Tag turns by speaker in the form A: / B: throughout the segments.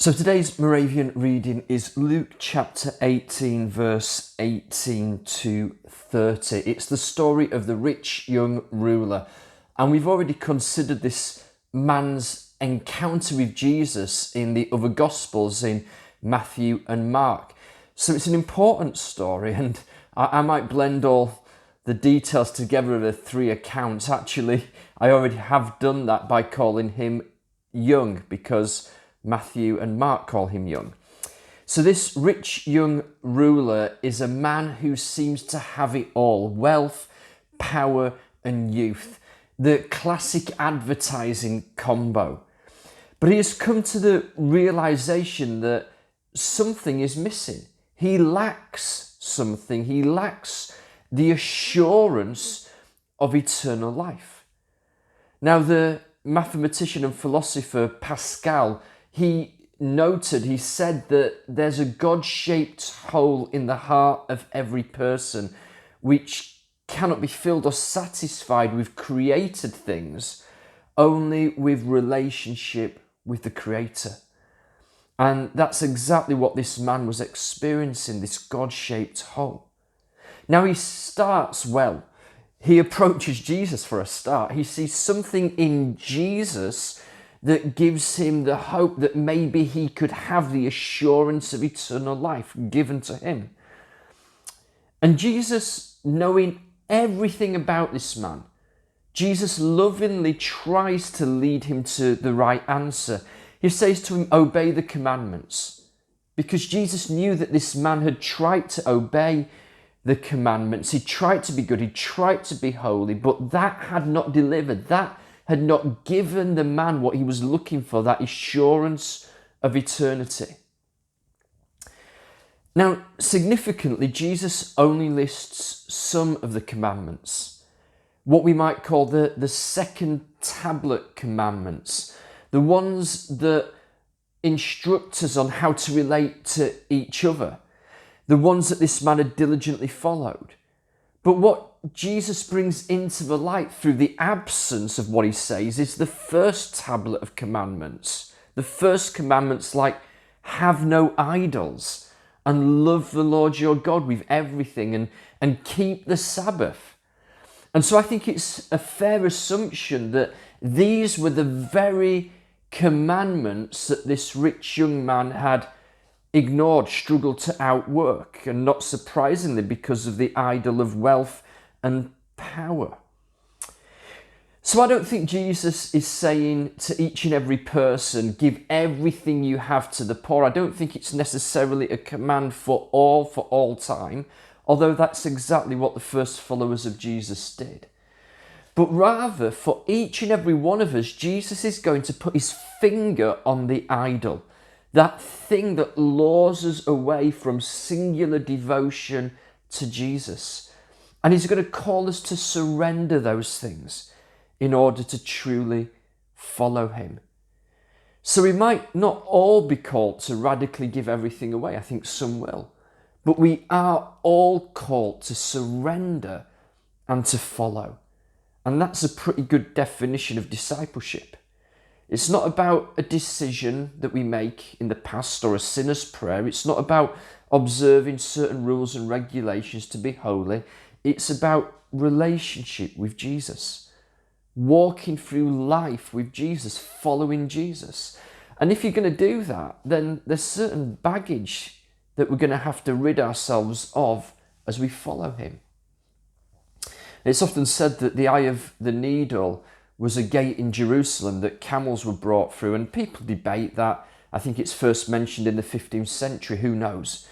A: So today's Moravian reading is Luke chapter 18, verse 18 to 30. It's the story of the rich young ruler. And we've already considered this man's encounter with Jesus in the other Gospels, in Matthew and Mark. So it's an important story, and I might blend all the details together of the three accounts. Actually, I already have done that by calling him young, because Matthew and Mark call him young. So this rich young ruler is a man who seems to have it all: wealth, power and youth. The classic advertising combo. But he has come to the realization that something is missing. He lacks something. He lacks the assurance of eternal life. Now, the mathematician and philosopher Pascal, he said that there's a God-shaped hole in the heart of every person which cannot be filled or satisfied with created things, only with relationship with the Creator. And that's exactly what this man was experiencing, this God-shaped hole. Now he starts well. He approaches Jesus for a start. He sees something in Jesus that gives him the hope that maybe he could have the assurance of eternal life given to him. And Jesus, knowing everything about this man, Jesus lovingly tries to lead him to the right answer. He says to him, obey the commandments. Because Jesus knew that this man had tried to obey the commandments. He tried to be good. He tried to be holy, but that had not delivered. That had not given the man what he was looking for, that assurance of eternity. Now, significantly, Jesus only lists some of the commandments, what we might call the second tablet commandments, the ones that instruct us on how to relate to each other, the ones that this man had diligently followed. But what Jesus brings into the light through the absence of what he says is the first tablet of commandments. The first commandments, like have no idols and love the Lord your God with everything and keep the Sabbath. And so I think it's a fair assumption that these were the very commandments that this rich young man had ignored, struggled to outwork, and not surprisingly because of the idol of wealth and power. So I don't think Jesus is saying to each and every person, give everything you have to the poor. I don't think it's necessarily a command for all time, although that's exactly what the first followers of Jesus did. But rather, for each and every one of us, Jesus is going to put his finger on the idol, that thing that lures us away from singular devotion to Jesus. And he's going to call us to surrender those things in order to truly follow him. So we might not all be called to radically give everything away. I think some will. But we are all called to surrender and to follow. And that's a pretty good definition of discipleship. It's not about a decision that we make in the past or a sinner's prayer. It's not about observing certain rules and regulations to be holy. It's about relationship with Jesus, walking through life with Jesus, following Jesus. And if you're going to do that, then there's certain baggage that we're going to have to rid ourselves of as we follow him. It's often said that the eye of the needle was a gate in Jerusalem that camels were brought through, and people debate that. I think it's first mentioned in the 15th century, who knows?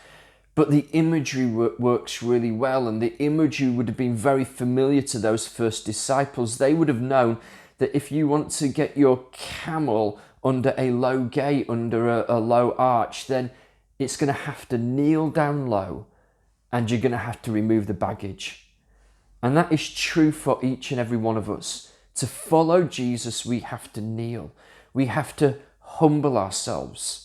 A: But the imagery works really well, and the imagery would have been very familiar to those first disciples. They would have known that if you want to get your camel under a low gate, under a low arch, then it's going to have to kneel down low, and you're going to have to remove the baggage. And that is true for each and every one of us. To follow Jesus, we have to kneel. We have to humble ourselves.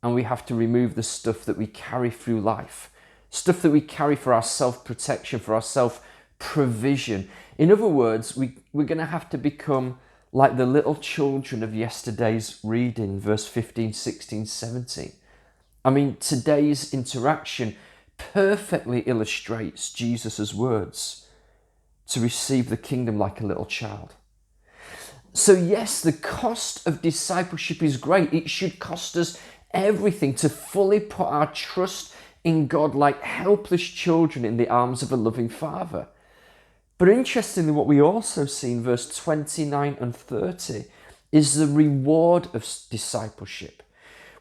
A: And we have to remove the stuff that we carry through life. Stuff that we carry for our self-protection, for our self-provision. In other words, we're going to have to become like the little children of yesterday's reading, verse 15, 16, 17. I mean, today's interaction perfectly illustrates Jesus' words, to receive the kingdom like a little child. So yes, the cost of discipleship is great. It should cost us everything to fully put our trust in God like helpless children in the arms of a loving Father. But interestingly, what we also see in verse 29 and 30 is the reward of discipleship.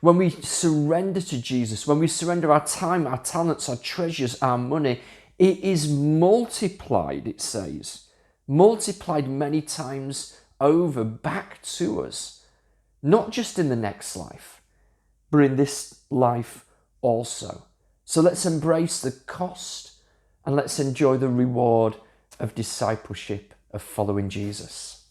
A: When we surrender to Jesus, when we surrender our time, our talents, our treasures, our money, it is multiplied, it says, multiplied many times over back to us, not just in the next life, but in this life also. So let's embrace the cost and let's enjoy the reward of discipleship, of following Jesus.